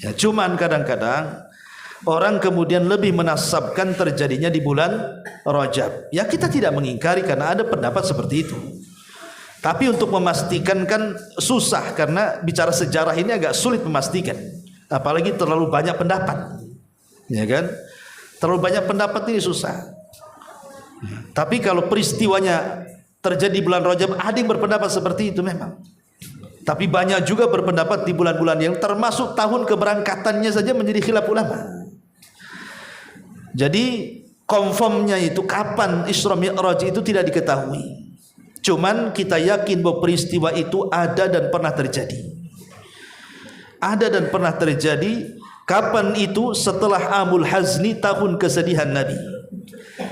Ya, cuman kadang-kadang orang kemudian lebih menasabkan terjadinya di bulan Rajab. Ya, kita tidak mengingkari karena ada pendapat seperti itu. Tapi untuk memastikan kan susah, karena bicara sejarah ini agak sulit memastikan. Apalagi terlalu banyak pendapat. Ya kan? Terlalu banyak pendapat ini susah. Tapi kalau peristiwanya terjadi di bulan Rajab, ada yang berpendapat seperti itu memang. Tapi banyak juga berpendapat di bulan-bulan yang termasuk tahun keberangkatannya saja menjadi khilaf ulama. Jadi confirmnya itu kapan Isra Mi'raj itu tidak diketahui. Cuman kita yakin bahwa peristiwa itu ada dan pernah terjadi. Ada dan pernah terjadi. Kapan itu? Setelah Amul Hazni, tahun kesedihan Nabi.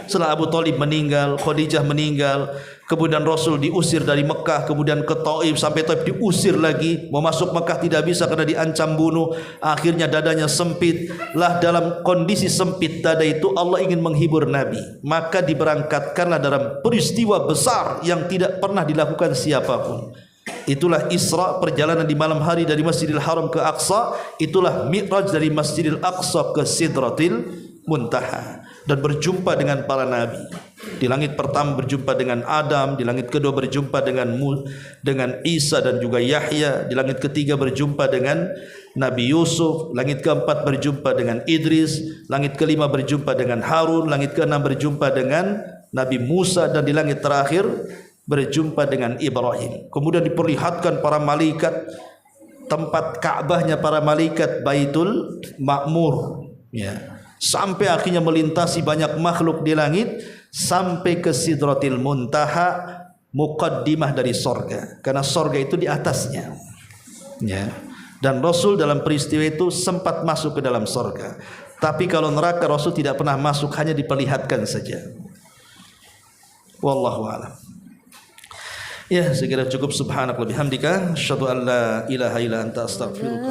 Setelah Abu Thalib meninggal, Khadijah meninggal, kemudian Rasul diusir dari Mekah, kemudian ke Taif, sampai Taif diusir lagi, mau masuk Mekah tidak bisa karena diancam bunuh. Akhirnya dadanya sempit. Lah dalam kondisi sempit dada itu Allah ingin menghibur Nabi, maka diberangkatkanlah dalam peristiwa besar yang tidak pernah dilakukan siapapun. Itulah Isra, perjalanan di malam hari dari Masjidil Haram ke Aqsa. Itulah Mi'raj dari Masjidil Aqsa ke Sidratil Muntaha, dan berjumpa dengan para nabi. Di langit pertama berjumpa dengan Adam, di langit kedua berjumpa dengan Isa dan juga Yahya, di langit ketiga berjumpa dengan Nabi Yusuf, langit keempat berjumpa dengan Idris, langit kelima berjumpa dengan Harun, langit keenam berjumpa dengan Nabi Musa, dan di langit terakhir berjumpa dengan Ibrahim. Kemudian diperlihatkan para malaikat, tempat Ka'bahnya para malaikat, Baitul Ma'mur, ya. Sampai akhirnya melintasi banyak makhluk di langit sampai ke Sidratil Muntaha, muqaddimah dari sorga, karena sorga itu di atasnya, ya. Dan Rasul dalam peristiwa itu sempat masuk ke dalam sorga. Tapi kalau neraka Rasul tidak pernah masuk, hanya diperlihatkan saja. Wallahu a'lam. Ya, segera cukup. Subhanaka wa bihamdika asyhadu an la ilaha illa anta astaghfiruka.